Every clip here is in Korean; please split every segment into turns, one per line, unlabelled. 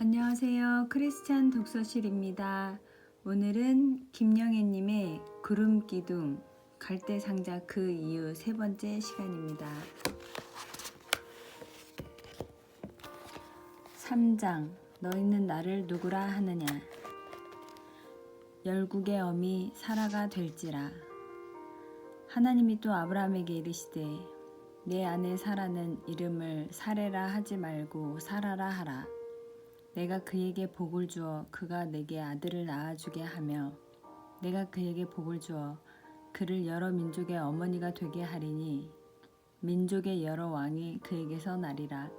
안녕하세요. 크리스찬 독서실입니다. 오늘은 김영애님의 구름기둥 갈대상자 그 이유 세 번째 시간입니다. 3장 너희는 나를 누구라 하느냐. 열국의 어미 사라가 될지라. 하나님이 또 아브라함에게 이르시되 내 아내 사라는 이름을 사레라 하지 말고 사라라 하라. 내가 그에게 복을 주어 그가 내게 아들을 낳아주게 하며 내가 그에게 복을 주어 그를 여러 민족의 어머니가 되게 하리니 민족의 여러 왕이 그에게서 나리라.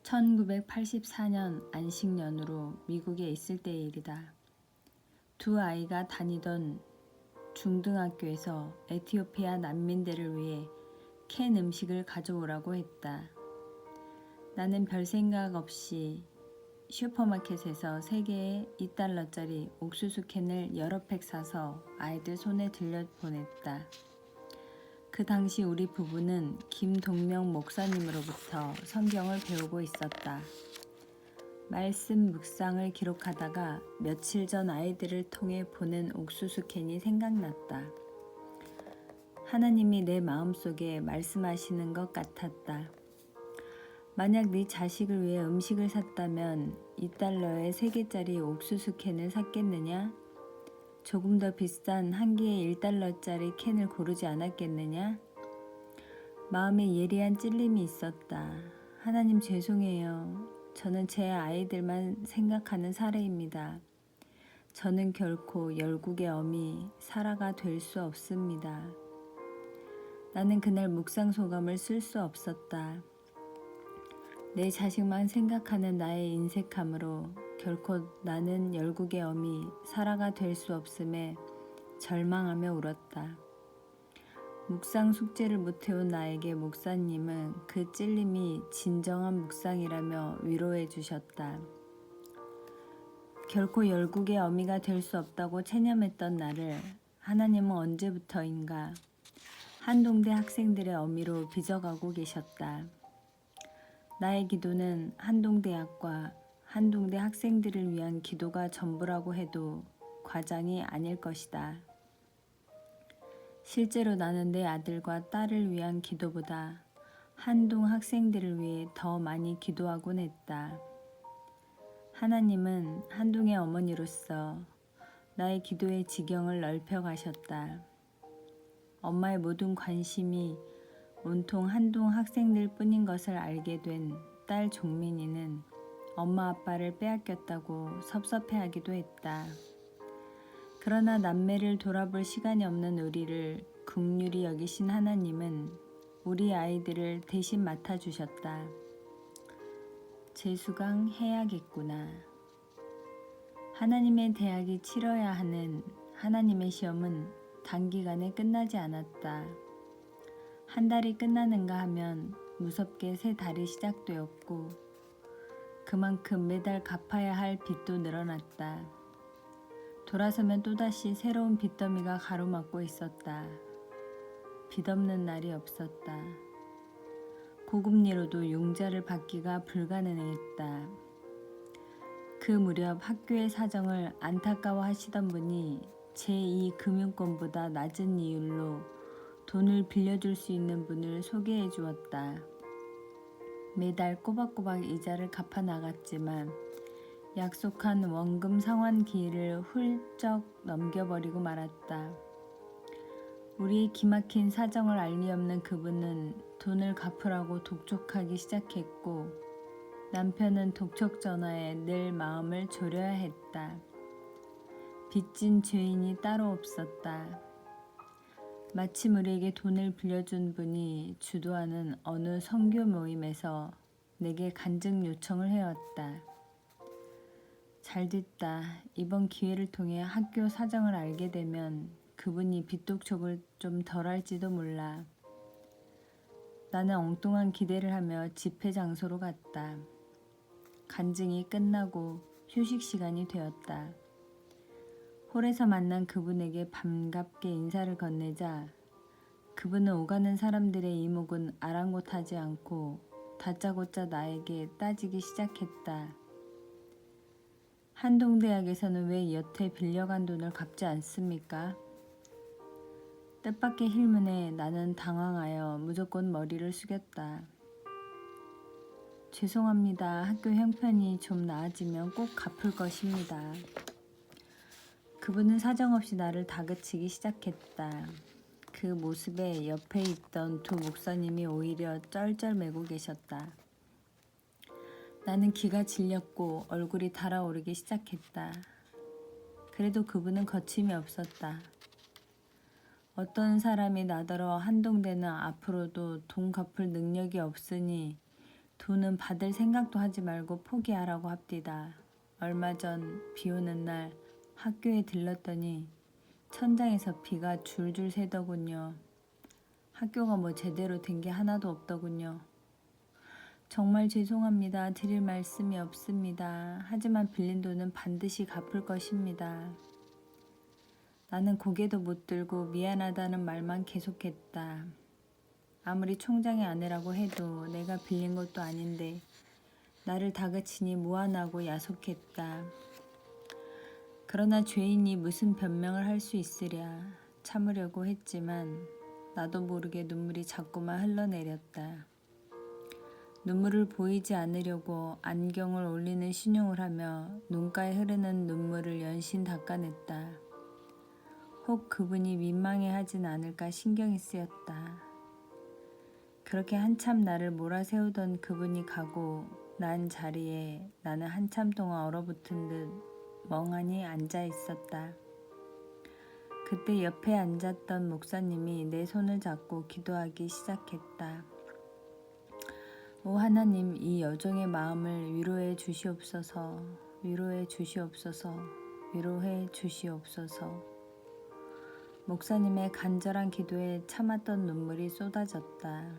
1984년 안식년으로 미국에 있을 때의 일이다. 두 아이가 다니던 중등학교에서 에티오피아 난민들을 위해 캔 음식을 가져오라고 했다. 나는 별 생각 없이 슈퍼마켓에서 3개의 $2짜리 옥수수 캔을 여러 팩 사서 아이들 손에 들려보냈다. 그 당시 우리 부부는 김동명 목사님으로부터 성경을 배우고 있었다. 말씀 묵상을 기록하다가 며칠 전 아이들을 통해 보낸 옥수수 캔이 생각났다. 하나님이 내 마음속에 말씀하시는 것 같았다. 만약 네 자식을 위해 음식을 샀다면 $2에 3개짜리 옥수수 캔을 샀겠느냐? 조금 더 비싼 한 개의 $1짜리 캔을 고르지 않았겠느냐? 마음에 예리한 찔림이 있었다. 하나님 죄송해요. 저는 제 아이들만 생각하는 사례입니다. 저는 결코 열국의 어미 사라가 될 수 없습니다. 나는 그날 묵상 소감을 쓸 수 없었다. 내 자식만 생각하는 나의 인색함으로 결코 나는 열국의 어미 사라가 될 수 없음에 절망하며 울었다. 묵상 숙제를 못해온 나에게 목사님은 그 찔림이 진정한 묵상이라며 위로해 주셨다. 결코 열국의 어미가 될 수 없다고 체념했던 나를 하나님은 언제부터인가 한동대 학생들의 어미로 빚어가고 계셨다. 나의 기도는 한동대학과 한동대 학생들을 위한 기도가 전부라고 해도 과장이 아닐 것이다. 실제로 나는 내 아들과 딸을 위한 기도보다 한동 학생들을 위해 더 많이 기도하곤 했다. 하나님은 한동의 어머니로서 나의 기도의 지경을 넓혀 가셨다. 엄마의 모든 관심이 온통 한동 학생들 뿐인 것을 알게 된 딸 종민이는 엄마 아빠를 빼앗겼다고 섭섭해하기도 했다. 그러나 남매를 돌아볼 시간이 없는 우리를 긍휼히 여기신 하나님은 우리 아이들을 대신 맡아주셨다. 재수강 해야겠구나. 하나님의 대학이 치러야 하는 하나님의 시험은 단기간에 끝나지 않았다. 한 달이 끝나는가 하면 무섭게 새 달이 시작되었고 그만큼 매달 갚아야 할 빚도 늘어났다. 돌아서면 또다시 새로운 빚더미가 가로막고 있었다. 빚 없는 날이 없었다. 고금리로도 융자를 받기가 불가능했다. 그 무렵 학교의 사정을 안타까워 하시던 분이 제2금융권보다 낮은 이율로 돈을 빌려줄 수 있는 분을 소개해 주었다. 매달 꼬박꼬박 이자를 갚아 나갔지만 약속한 원금 상환 기일을 훌쩍 넘겨버리고 말았다. 우리의 기막힌 사정을 알 리 없는 그분은 돈을 갚으라고 독촉하기 시작했고 남편은 독촉 전화에 늘 마음을 졸여야 했다. 빚진 죄인이 따로 없었다. 마침 우리에게 돈을 빌려준 분이 주도하는 어느 선교 모임에서 내게 간증 요청을 해왔다. 잘됐다. 이번 기회를 통해 학교 사정을 알게 되면 그분이 빚독촉을 좀 덜할지도 몰라. 나는 엉뚱한 기대를 하며 집회 장소로 갔다. 간증이 끝나고 휴식 시간이 되었다. 홀에서 만난 그분에게 반갑게 인사를 건네자 그분은 오가는 사람들의 이목은 아랑곳하지 않고 다짜고짜 나에게 따지기 시작했다. 한동대학에서는 왜 여태 빌려간 돈을 갚지 않습니까? 뜻밖의 힐문에 나는 당황하여 무조건 머리를 숙였다. 죄송합니다. 학교 형편이 좀 나아지면 꼭 갚을 것입니다. 그분은 사정없이 나를 다그치기 시작했다. 그 모습에 옆에 있던 두 목사님이 오히려 쩔쩔매고 계셨다. 나는 기가 질렸고 얼굴이 달아오르기 시작했다. 그래도 그분은 거침이 없었다. 어떤 사람이 나더러 한동대는 앞으로도 돈 갚을 능력이 없으니 돈은 받을 생각도 하지 말고 포기하라고 합디다. 얼마 전 비 오는 날 학교에 들렀더니 천장에서 비가 줄줄 새더군요. 학교가 뭐 제대로 된 게 하나도 없더군요. 정말 죄송합니다. 드릴 말씀이 없습니다. 하지만 빌린 돈은 반드시 갚을 것입니다. 나는 고개도 못 들고 미안하다는 말만 계속했다. 아무리 총장의 아내라고 해도 내가 빌린 것도 아닌데 나를 다그치니 무안하고 야속했다. 그러나 죄인이 무슨 변명을 할 수 있으랴. 참으려고 했지만 나도 모르게 눈물이 자꾸만 흘러내렸다. 눈물을 보이지 않으려고 안경을 올리는 신용을 하며 눈가에 흐르는 눈물을 연신 닦아냈다. 혹 그분이 민망해하진 않을까 신경이 쓰였다. 그렇게 한참 나를 몰아세우던 그분이 가고 난 자리에 나는 한참 동안 얼어붙은 듯 멍하니 앉아 있었다. 그때 옆에 앉았던 목사님이 내 손을 잡고 기도하기 시작했다. 오 하나님, 이 여종의 마음을 위로해 주시옵소서, 위로해 주시옵소서, 위로해 주시옵소서. 목사님의 간절한 기도에 참았던 눈물이 쏟아졌다.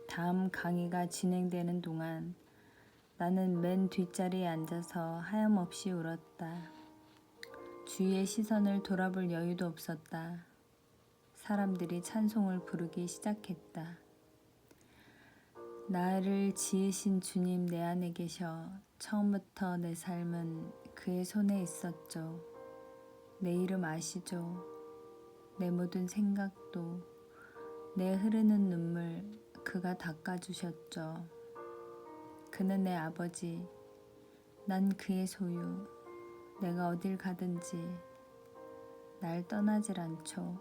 다음 강의가 진행되는 동안 나는 맨 뒷자리에 앉아서 하염없이 울었다. 주위의 시선을 돌아볼 여유도 없었다. 사람들이 찬송을 부르기 시작했다. 나를 지으신 주님 내 안에 계셔. 처음부터 내 삶은 그의 손에 있었죠. 내 이름 아시죠? 내 모든 생각도, 내 흐르는 눈물 그가 닦아주셨죠. 그는 내 아버지, 난 그의 소유. 내가 어딜 가든지 날 떠나질 않죠.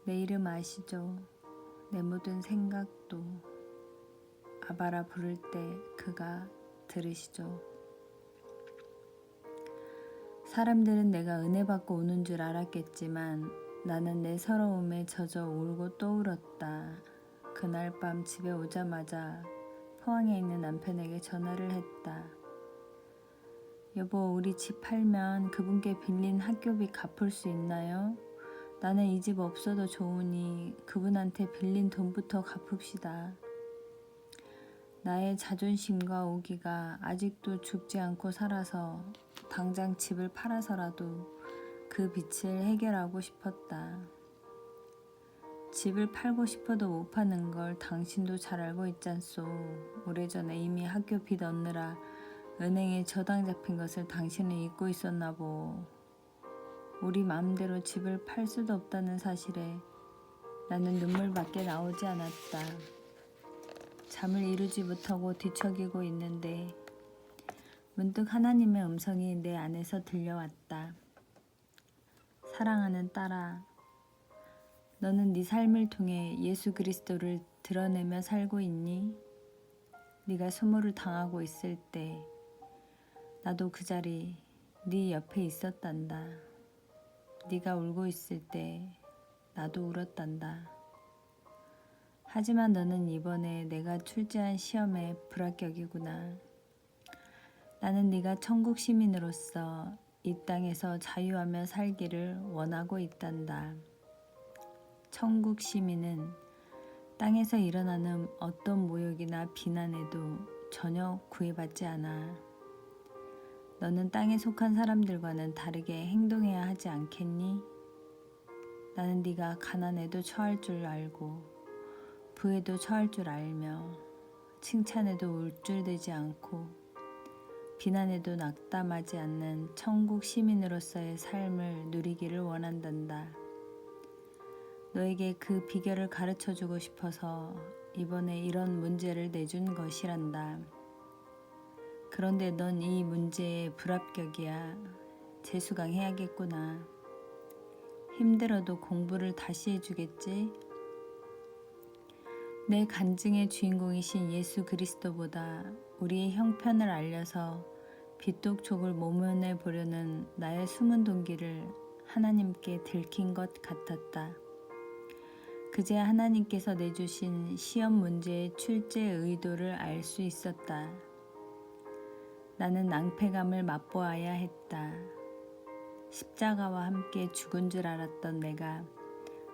내 이름 아시죠? 내 모든 생각도 아바라 부를 때 그가 들으시죠. 사람들은 내가 은혜 받고 우는 줄 알았겠지만 나는 내 서러움에 젖어 울고 또 울었다. 그날 밤 집에 오자마자 포항에 있는 남편에게 전화를 했다. 여보, 우리 집 팔면 그분께 빌린 학교비 갚을 수 있나요? 나는 이 집 없어도 좋으니 그분한테 빌린 돈부터 갚읍시다. 나의 자존심과 오기가 아직도 죽지 않고 살아서 당장 집을 팔아서라도 그 빚을 해결하고 싶었다. 집을 팔고 싶어도 못 파는 걸 당신도 잘 알고 있잖소. 오래전에 이미 학교 빚 얻느라 은행에 저당 잡힌 것을 당신은 잊고 있었나 보. 우리 마음대로 집을 팔 수도 없다는 사실에 나는 눈물밖에 나오지 않았다. 잠을 이루지 못하고 뒤척이고 있는데 문득 하나님의 음성이 내 안에서 들려왔다. 사랑하는 딸아, 너는 네 삶을 통해 예수 그리스도를 드러내며 살고 있니? 네가 수모를 당하고 있을 때 나도 그 자리 네 옆에 있었단다. 네가 울고 있을 때 나도 울었단다. 하지만 너는 이번에 내가 출제한 시험에 불합격이구나. 나는 네가 천국 시민으로서 이 땅에서 자유하며 살기를 원하고 있단다. 천국 시민은 땅에서 일어나는 어떤 모욕이나 비난에도 전혀 구애받지 않아. 너는 땅에 속한 사람들과는 다르게 행동해야 하지 않겠니? 나는 네가 가난에도 처할 줄 알고 부에도 처할 줄 알며 칭찬에도 울줄대지 않고 비난에도 낙담하지 않는 천국 시민으로서의 삶을 누리기를 원한단다. 너에게 그 비결을 가르쳐주고 싶어서 이번에 이런 문제를 내준 것이란다. 그런데 넌 이 문제에 불합격이야. 재수강해야겠구나. 힘들어도 공부를 다시 해주겠지? 내 간증의 주인공이신 예수 그리스도보다 우리의 형편을 알려서 빗독촉을 모면해 보려는 나의 숨은 동기를 하나님께 들킨 것 같았다. 그제야 하나님께서 내주신 시험 문제의 출제 의도를 알 수 있었다. 나는 낭패감을 맛보아야 했다. 십자가와 함께 죽은 줄 알았던 내가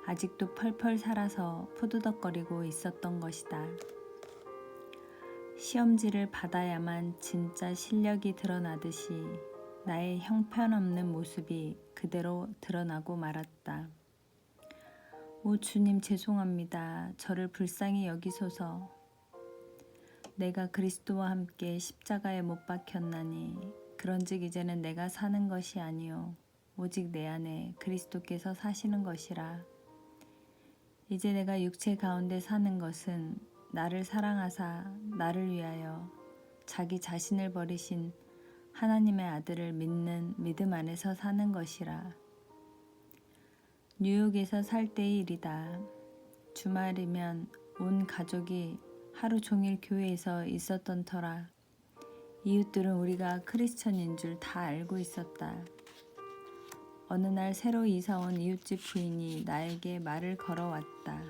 아직도 펄펄 살아서 푸드덕거리고 있었던 것이다. 시험지를 받아야만 진짜 실력이 드러나듯이 나의 형편없는 모습이 그대로 드러나고 말았다. 오 주님 죄송합니다. 저를 불쌍히 여기소서. 내가 그리스도와 함께 십자가에 못 박혔나니 그런즉 이제는 내가 사는 것이 아니요 오직 내 안에 그리스도께서 사시는 것이라. 이제 내가 육체 가운데 사는 것은 나를 사랑하사 나를 위하여 자기 자신을 버리신 하나님의 아들을 믿는 믿음 안에서 사는 것이라. 뉴욕에서 살 때의 일이다. 주말이면 온 가족이 하루 종일 교회에서 있었던 터라 이웃들은 우리가 크리스천인 줄 다 알고 있었다. 어느 날 새로 이사온 이웃집 부인이 나에게 말을 걸어왔다.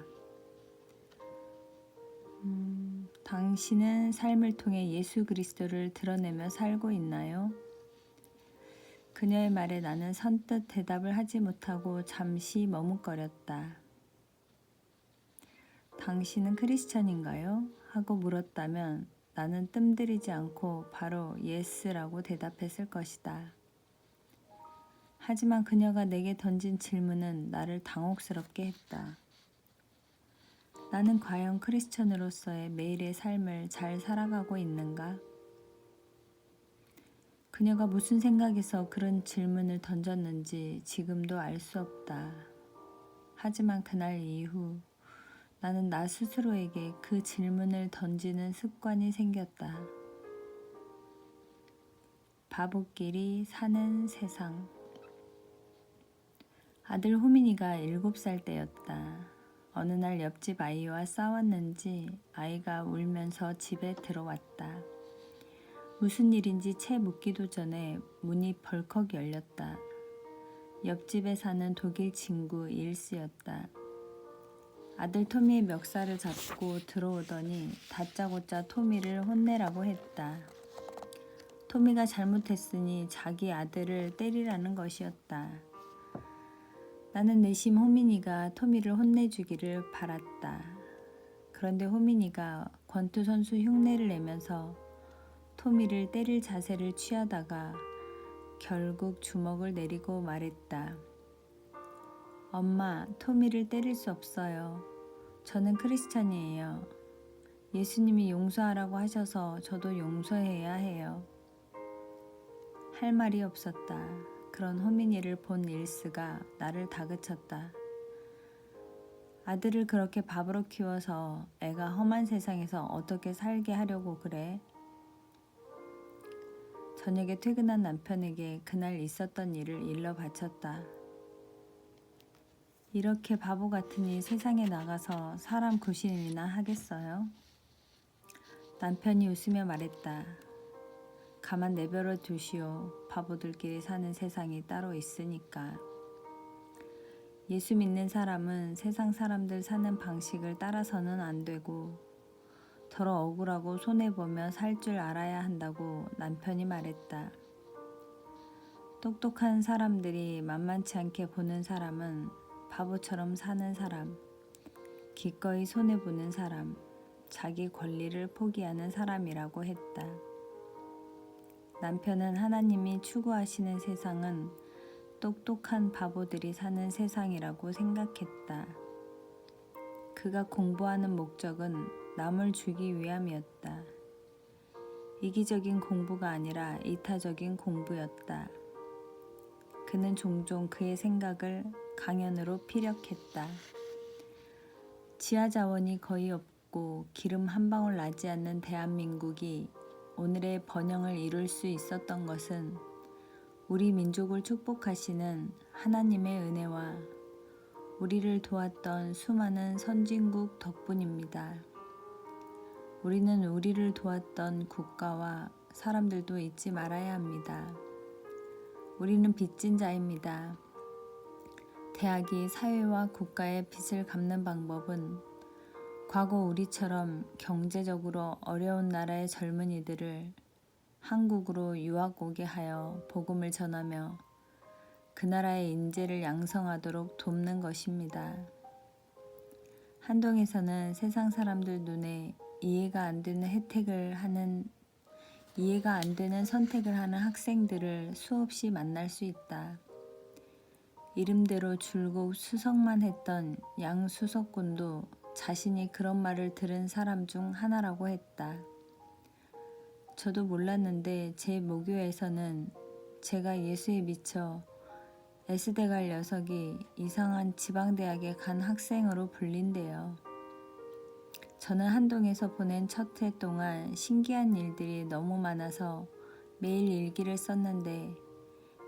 당신은 삶을 통해 예수 그리스도를 드러내며 살고 있나요? 그녀의 말에 나는 선뜻 대답을 하지 못하고 잠시 머뭇거렸다. 당신은 크리스천인가요? 하고 물었다면 나는 뜸들이지 않고 바로 예스라고 대답했을 것이다. 하지만 그녀가 내게 던진 질문은 나를 당혹스럽게 했다. 나는 과연 크리스천으로서의 매일의 삶을 잘 살아가고 있는가? 그녀가 무슨 생각에서 그런 질문을 던졌는지 지금도 알 수 없다. 하지만 그날 이후 나는 나 스스로에게 그 질문을 던지는 습관이 생겼다. 바보끼리 사는 세상. 아들 호민이가 7살 때였다. 어느 날 옆집 아이와 싸웠는지 아이가 울면서 집에 들어왔다. 무슨 일인지 채 묻기도 전에 문이 벌컥 열렸다. 옆집에 사는 독일 친구 일스였다. 아들 토미의 멱살을 잡고 들어오더니 다짜고짜 토미를 혼내라고 했다. 토미가 잘못했으니 자기 아들을 때리라는 것이었다. 나는 내심 호민이가 토미를 혼내주기를 바랐다. 그런데 호민이가 권투 선수 흉내를 내면서 토미를 때릴 자세를 취하다가 결국 주먹을 내리고 말했다. 엄마, 토미를 때릴 수 없어요. 저는 크리스찬이에요. 예수님이 용서하라고 하셔서 저도 용서해야 해요. 할 말이 없었다. 그런 호민이를 본 일스가 나를 다그쳤다. 아들을 그렇게 바보로 키워서 애가 험한 세상에서 어떻게 살게 하려고 그래? 저녁에 퇴근한 남편에게 그날 있었던 일을 일러 바쳤다. 이렇게 바보 같으니 세상에 나가서 사람 구실이나 하겠어요? 남편이 웃으며 말했다. 가만 내버려 두시오. 바보들끼리 사는 세상이 따로 있으니까. 예수 믿는 사람은 세상 사람들 사는 방식을 따라서는 안 되고 더러 억울하고 손해보며 살 줄 알아야 한다고 남편이 말했다. 똑똑한 사람들이 만만치 않게 보는 사람은 바보처럼 사는 사람, 기꺼이 손해보는 사람, 자기 권리를 포기하는 사람이라고 했다. 남편은 하나님이 추구하시는 세상은 똑똑한 바보들이 사는 세상이라고 생각했다. 그가 공부하는 목적은 남을 주기 위함이었다. 이기적인 공부가 아니라 이타적인 공부였다. 그는 종종 그의 생각을 강연으로 피력했다. 지하 자원이 거의 없고 기름 한 방울 나지 않는 대한민국이 오늘의 번영을 이룰 수 있었던 것은 우리 민족을 축복하시는 하나님의 은혜와 우리를 도왔던 수많은 선진국 덕분입니다. 우리는 우리를 도왔던 국가와 사람들도 잊지 말아야 합니다. 우리는 빚진 자입니다. 대학이 사회와 국가의 빚을 갚는 방법은 과거 우리처럼 경제적으로 어려운 나라의 젊은이들을 한국으로 유학 오게 하여 복음을 전하며 그 나라의 인재를 양성하도록 돕는 것입니다. 한동에서는 세상 사람들 눈에 이해가 안 되는 선택을 하는 학생들을 수없이 만날 수 있다. 이름대로 줄곧 수석만 했던 양수석군도 자신이 그런 말을 들은 사람 중 하나라고 했다. 저도 몰랐는데 제 모교에서는 제가 예수에 미쳐 S대 갈 녀석이 이상한 지방대학에 간 학생으로 불린대요. 저는 한동에서 보낸 첫 해 동안 신기한 일들이 너무 많아서 매일 일기를 썼는데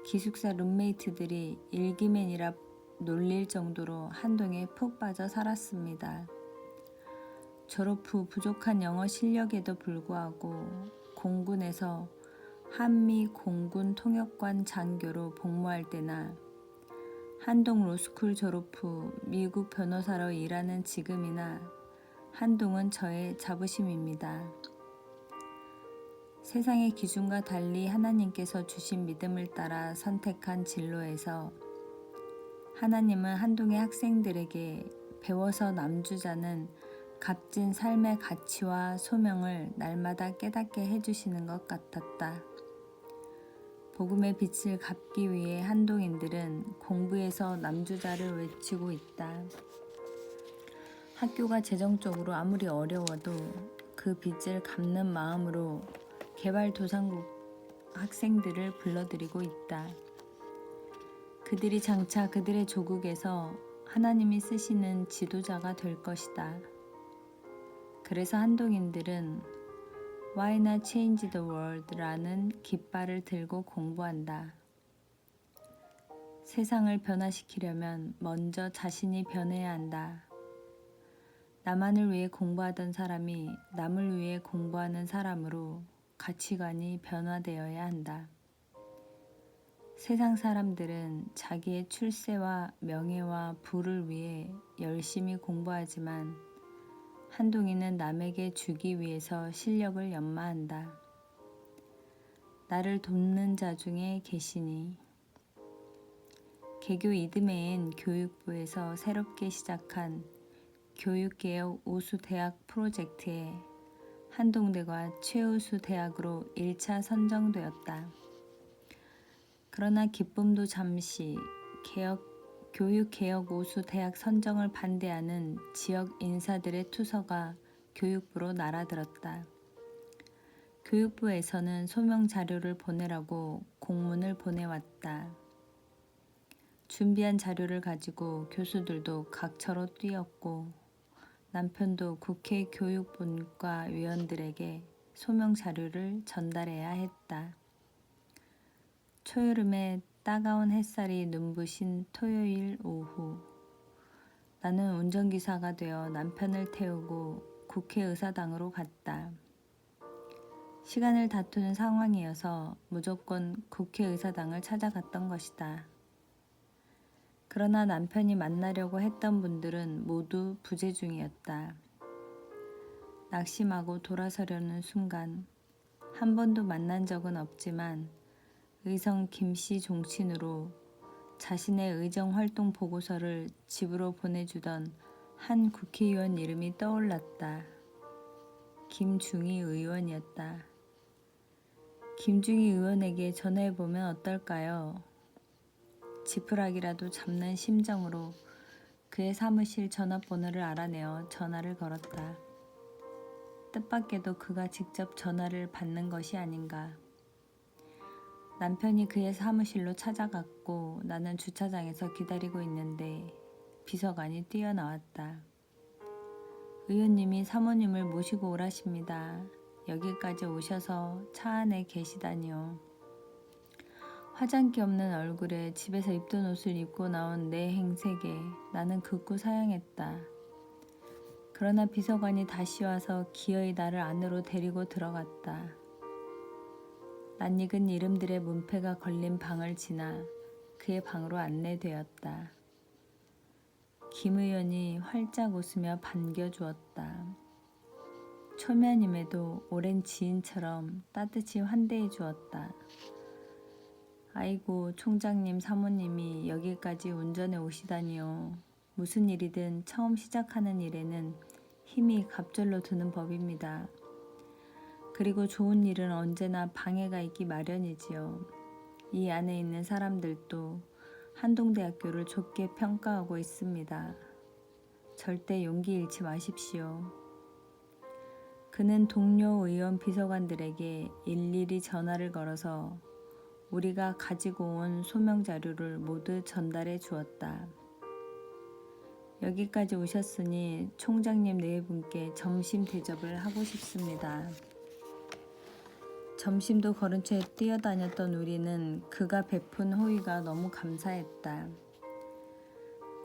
기숙사 룸메이트들이 일기맨이라 놀릴 정도로 한동에 푹 빠져 살았습니다. 졸업 후 부족한 영어 실력에도 불구하고 공군에서 한미 공군 통역관 장교로 복무할 때나 한동 로스쿨 졸업 후 미국 변호사로 일하는 지금이나 한동은 저의 자부심입니다. 세상의 기준과 달리 하나님께서 주신 믿음을 따라 선택한 진로에서 하나님은 한동의 학생들에게 배워서 남주자는 값진 삶의 가치와 소명을 날마다 깨닫게 해주시는 것 같았다. 복음의 빛을 갚기 위해 한동인들은 공부에서 남주자를 외치고 있다. 학교가 재정적으로 아무리 어려워도 그 빚을 갚는 마음으로 개발도상국 학생들을 불러들이고 있다. 그들이 장차 그들의 조국에서 하나님이 쓰시는 지도자가 될 것이다. 그래서 한동인들은 Why not change the world? 라는 깃발을 들고 공부한다. 세상을 변화시키려면 먼저 자신이 변해야 한다. 나만을 위해 공부하던 사람이 남을 위해 공부하는 사람으로 가치관이 변화되어야 한다. 세상 사람들은 자기의 출세와 명예와 부를 위해 열심히 공부하지만 한동이는 남에게 주기 위해서 실력을 연마한다. 나를 돕는 자 중에 계시니. 개교 이듬해인 교육부에서 새롭게 시작한 교육개혁 우수 대학 프로젝트에 한동대가 최우수 대학으로 1차 선정되었다. 그러나 기쁨도 잠시 교육개혁 우수 대학 선정을 반대하는 지역 인사들의 투서가 교육부로 날아들었다. 교육부에서는 소명 자료를 보내라고 공문을 보내왔다. 준비한 자료를 가지고 교수들도 각처로 뛰었고 남편도 국회 교육분과 위원들에게 소명 자료를 전달해야 했다. 초여름에 따가운 햇살이 눈부신 토요일 오후, 나는 운전기사가 되어 남편을 태우고 국회의사당으로 갔다. 시간을 다투는 상황이어서 무조건 국회의사당을 찾아갔던 것이다. 그러나 남편이 만나려고 했던 분들은 모두 부재 중이었다. 낙심하고 돌아서려는 순간 한 번도 만난 적은 없지만 의성 김씨 종친으로 자신의 의정활동 보고서를 집으로 보내주던 한 국회의원 이름이 떠올랐다. 김중희 의원이었다. 김중희 의원에게 전화해보면 어떨까요? 지푸라기라도 잡는 심정으로 그의 사무실 전화번호를 알아내어 전화를 걸었다. 뜻밖에도 그가 직접 전화를 받는 것이 아닌가. 남편이 그의 사무실로 찾아갔고 나는 주차장에서 기다리고 있는데 비서관이 뛰어나왔다. 의원님이 사모님을 모시고 오라십니다. 여기까지 오셔서 차 안에 계시다니요. 화장기 없는 얼굴에 집에서 입던 옷을 입고 나온 내 행색에 나는 극구 사양했다. 그러나 비서관이 다시 와서 기어이 나를 안으로 데리고 들어갔다. 낯익은 이름들의 문패가 걸린 방을 지나 그의 방으로 안내되었다. 김 의원이 활짝 웃으며 반겨주었다. 초면임에도 오랜 지인처럼 따뜻이 환대해 주었다. 아이고, 총장님 사모님이 여기까지 운전해 오시다니요. 무슨 일이든 처음 시작하는 일에는 힘이 갑절로 드는 법입니다. 그리고 좋은 일은 언제나 방해가 있기 마련이지요. 이 안에 있는 사람들도 한동대학교를 좋게 평가하고 있습니다. 절대 용기 잃지 마십시오. 그는 동료 의원 비서관들에게 일일이 전화를 걸어서 우리가 가지고 온 소명 자료를 모두 전달해 주었다. 여기까지 오셨으니 총장님 네 분께 점심 대접을 하고 싶습니다. 점심도 거른 채 뛰어다녔던 우리는 그가 베푼 호의가 너무 감사했다.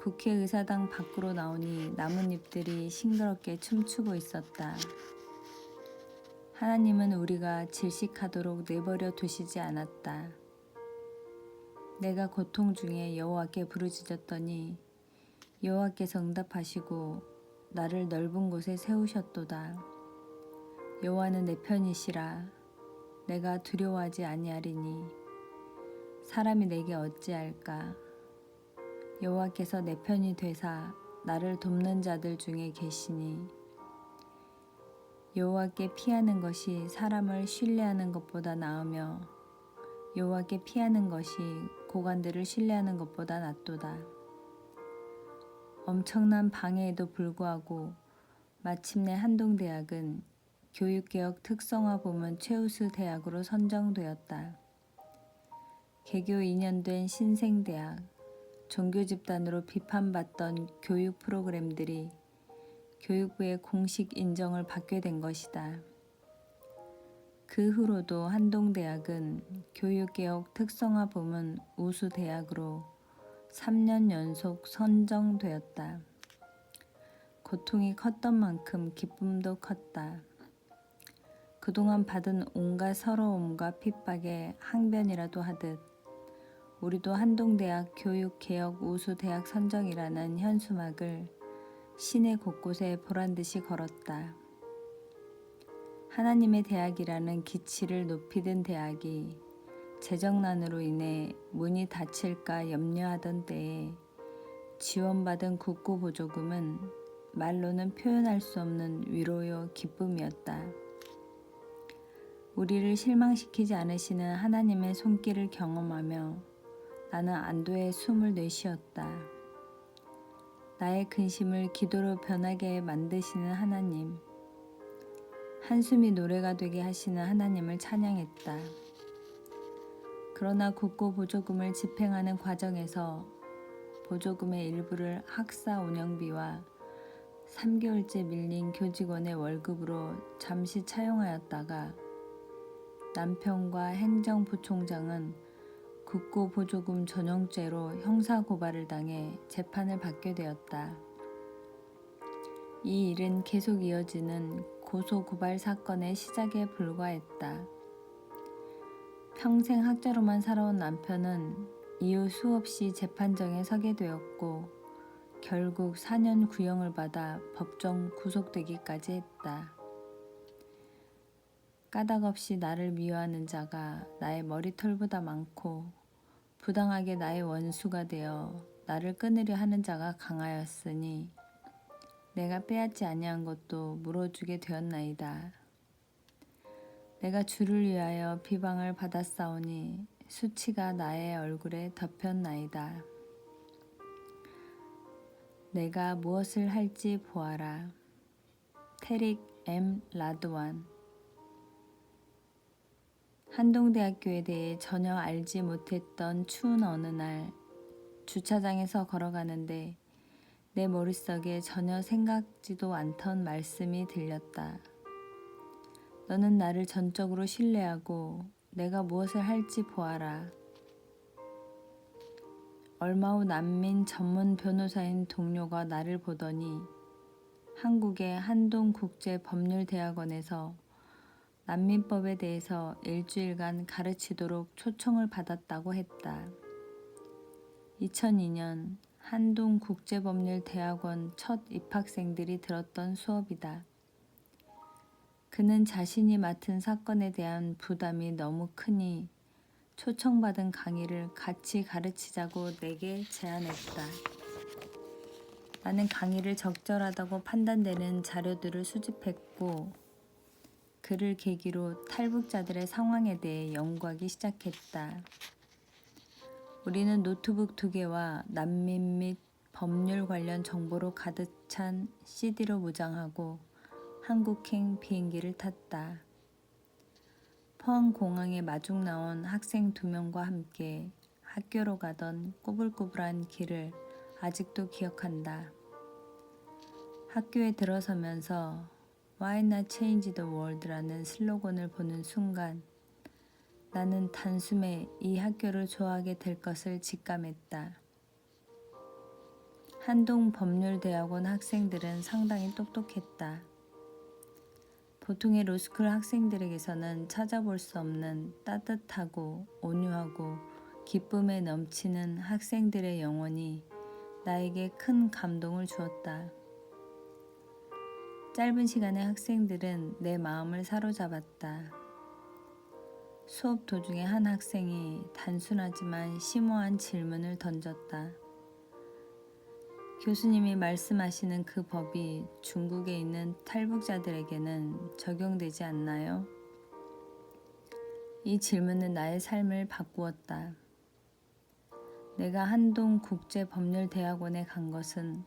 국회의사당 밖으로 나오니 나뭇잎들이 싱그럽게 춤추고 있었다. 하나님은 우리가 질식하도록 내버려 두시지 않았다. 내가 고통 중에 여호와께 부르짖었더니 여호와께서 응답하시고 나를 넓은 곳에 세우셨도다. 여호와는 내 편이시라. 내가 두려워하지 아니하리니 사람이 내게 어찌할까. 여호와께서 내 편이 되사 나를 돕는 자들 중에 계시니 여호와께 피하는 것이 사람을 신뢰하는 것보다 나으며 여호와께 피하는 것이 고관들을 신뢰하는 것보다 낫도다. 엄청난 방해에도 불구하고 마침내 한동대학은 교육개혁 특성화 부문 최우수 대학으로 선정되었다. 개교 2년 된 신생대학, 종교 집단으로 비판받던 교육 프로그램들이 교육부의 공식 인정을 받게 된 것이다. 그 후로도 한동대학은 교육개혁 특성화 부문 우수 대학으로 3년 연속 선정되었다. 고통이 컸던 만큼 기쁨도 컸다. 그동안 받은 온갖 서러움과 핍박에 항변이라도 하듯 우리도 한동대학 교육개혁 우수 대학 선정이라는 현수막을 시내 곳곳에 보란듯이 걸었다. 하나님의 대학이라는 기치를 높이 든 대학이 재정난으로 인해 문이 닫힐까 염려하던 때에 지원받은 국고보조금은 말로는 표현할 수 없는 위로요 기쁨이었다. 우리를 실망시키지 않으시는 하나님의 손길을 경험하며 나는 안도의 숨을 내쉬었다. 나의 근심을 기도로 변하게 만드시는 하나님, 한숨이 노래가 되게 하시는 하나님을 찬양했다. 그러나 국고보조금을 집행하는 과정에서 보조금의 일부를 학사 운영비와 3개월째 밀린 교직원의 월급으로 잠시 차용하였다가 남편과 행정부총장은 국고보조금 전용죄로 형사고발을 당해 재판을 받게 되었다. 이 일은 계속 이어지는 고소고발 사건의 시작에 불과했다. 평생 학자로만 살아온 남편은 이후 수없이 재판정에 서게 되었고 결국 4년 구형을 받아 법정 구속되기까지 했다. 까닭없이 나를 미워하는 자가 나의 머리털보다 많고 부당하게 나의 원수가 되어 나를 끊으려 하는 자가 강하였으니 내가 빼앗지 아니한 것도 물어주게 되었나이다. 내가 주를 위하여 비방을 받았사오니 수치가 나의 얼굴에 덮였나이다. 내가 무엇을 할지 보아라. 테릭 M. 라드완. 한동대학교에 대해 전혀 알지 못했던 추운 어느 날 주차장에서 걸어가는데 내 머릿속에 전혀 생각지도 않던 말씀이 들렸다. 너는 나를 전적으로 신뢰하고 내가 무엇을 할지 보아라. 얼마 후 난민 전문 변호사인 동료가 나를 보더니 한국의 한동국제법률대학원에서 난민법에 대해서 일주일간 가르치도록 초청을 받았다고 했다. 2002년 한동국제법률대학원 첫 입학생들이 들었던 수업이다. 그는 자신이 맡은 사건에 대한 부담이 너무 크니 초청받은 강의를 같이 가르치자고 내게 제안했다. 나는 강의를 적절하다고 판단되는 자료들을 수집했고 그를 계기로 탈북자들의 상황에 대해 연구하기 시작했다. 우리는 노트북 2개와 난민 및 법률 관련 정보로 가득 찬 CD로 무장하고 한국행 비행기를 탔다. 포항공항에 마중 나온 학생 2명과 함께 학교로 가던 꼬불꼬불한 길을 아직도 기억한다. 학교에 들어서면서 Why not change the world라는 슬로건을 보는 순간 나는 단숨에 이 학교를 좋아하게 될 것을 직감했다. 한동법률대학원 학생들은 상당히 똑똑했다. 보통의 로스쿨 학생들에게서는 찾아볼 수 없는 따뜻하고 온유하고 기쁨에 넘치는 학생들의 영혼이 나에게 큰 감동을 주었다. 짧은 시간에 학생들은 내 마음을 사로잡았다. 수업 도중에 한 학생이 단순하지만 심오한 질문을 던졌다. 교수님이 말씀하시는 그 법이 중국에 있는 탈북자들에게는 적용되지 않나요? 이 질문은 나의 삶을 바꾸었다. 내가 한동국제법률대학원에 간 것은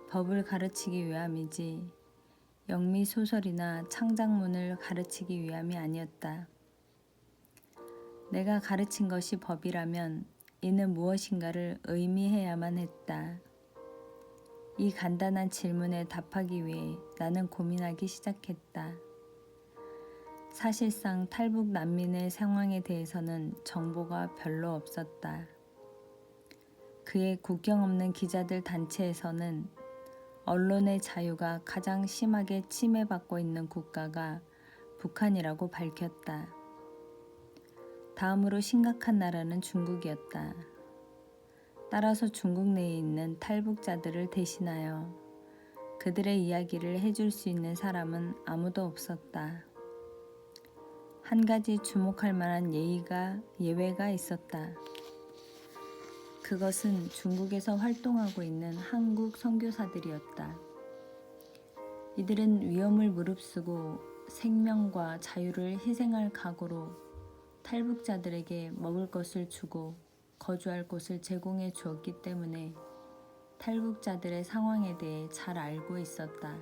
법을 가르치기 위함이지 영미소설이나 창작문을 가르치기 위함이 아니었다. 내가 가르친 것이 법이라면 이는 무엇인가를 의미해야만 했다. 이 간단한 질문에 답하기 위해 나는 고민하기 시작했다. 사실상 탈북 난민의 상황에 대해서는 정보가 별로 없었다. 그의 국경 없는 기자들 단체에서는 언론의 자유가 가장 심하게 침해받고 있는 국가가 북한이라고 밝혔다. 다음으로 심각한 나라는 중국이었다. 따라서 중국 내에 있는 탈북자들을 대신하여 그들의 이야기를 해줄 수 있는 사람은 아무도 없었다. 한 가지 주목할 만한 예외가 있었다. 그것은 중국에서 활동하고 있는 한국 선교사들이었다. 이들은 위험을 무릅쓰고 생명과 자유를 희생할 각오로 탈북자들에게 먹을 것을 주고 거주할 곳을 제공해 주었기 때문에 탈북자들의 상황에 대해 잘 알고 있었다.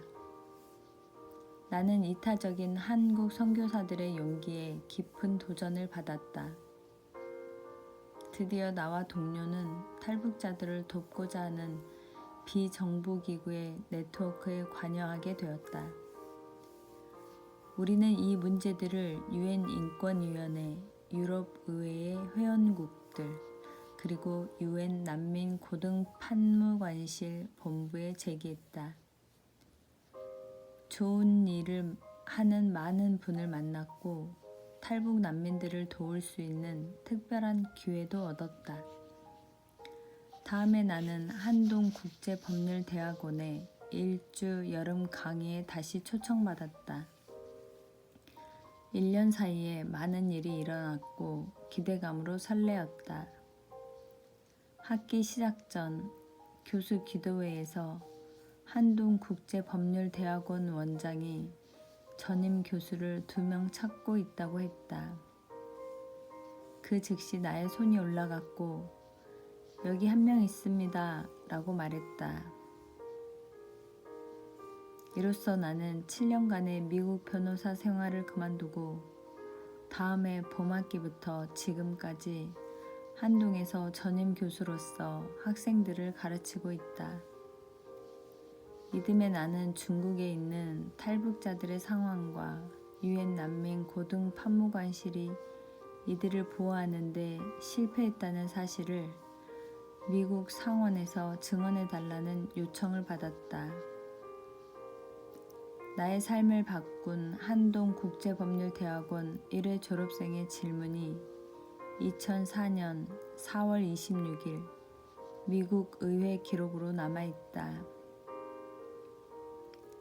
나는 이타적인 한국 선교사들의 용기에 깊은 도전을 받았다. 드디어 나와 동료는 탈북자들을 돕고자 하는 비정부기구의 네트워크에 관여하게 되었다. 우리는 이 문제들을 유엔 인권위원회, 유럽의회의 회원국들, 그리고 유엔 난민 고등판무관실 본부에 제기했다. 좋은 일을 하는 많은 분을 만났고 탈북 난민들을 도울 수 있는 특별한 기회도 얻었다. 다음에 나는 한동국제법률대학원의 일주 여름 강의에 다시 초청받았다. 1년 사이에 많은 일이 일어났고 기대감으로 설레었다. 학기 시작 전 교수 기도회에서 한동국제법률대학원 원장이 전임 교수를 2명 찾고 있다고 했다. 그 즉시 나의 손이 올라갔고 여기 1명 있습니다 라고 말했다. 이로써 나는 7년간의 미국 변호사 생활을 그만두고 다음해 봄학기부터 지금까지 한동에서 전임 교수로서 학생들을 가르치고 있다. 이듬해 나는 중국에 있는 탈북자들의 상황과 유엔 난민 고등 판무관실이 이들을 보호하는 데 실패했다는 사실을 미국 상원에서 증언해달라는 요청을 받았다. 나의 삶을 바꾼 한동국제법률대학원 1회 졸업생의 질문이 2004년 4월 26일 미국 의회 기록으로 남아있다.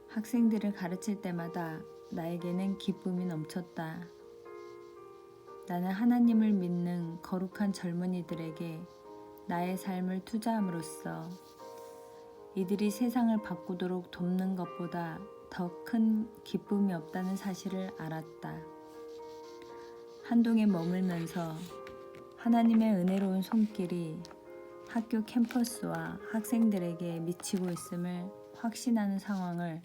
학생들을 가르칠 때마다 나에게는 기쁨이 넘쳤다. 나는 하나님을 믿는 거룩한 젊은이들에게 나의 삶을 투자함으로써 이들이 세상을 바꾸도록 돕는 것보다 더 큰 기쁨이 없다는 사실을 알았다. 한동에 머물면서 하나님의 은혜로운 손길이 학교 캠퍼스와 학생들에게 미치고 있음을 확신하는 상황을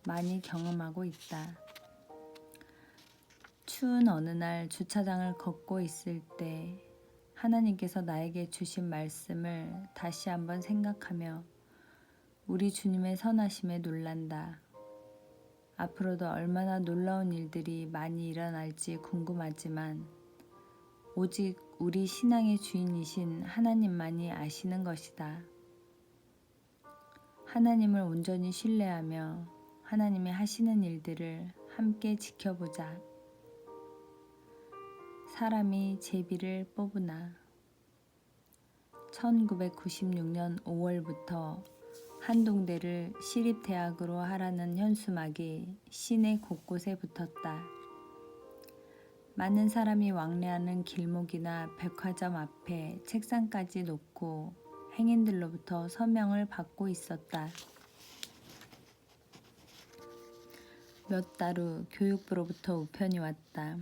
많이 경험하고 있다. 추운 어느 날 주차장을 걷고 있을 때 하나님께서 나에게 주신 말씀을 다시 한번 생각하며 우리 주님의 선하심에 놀란다. 앞으로도 얼마나 놀라운 일들이 많이 일어날지 궁금하지만 오직 우리 신앙의 주인이신 하나님만이 아시는 것이다. 하나님을 온전히 신뢰하며 하나님이 하시는 일들을 함께 지켜보자. 사람이 제비를 뽑으나 1996년 5월부터 한동대를 시립대학으로 하라는 현수막이 시내 곳곳에 붙었다. 많은 사람이 왕래하는 길목이나 백화점 앞에 책상까지 놓고 행인들로부터 서명을 받고 있었다. 몇 달 후 교육부로부터 우편이 왔다.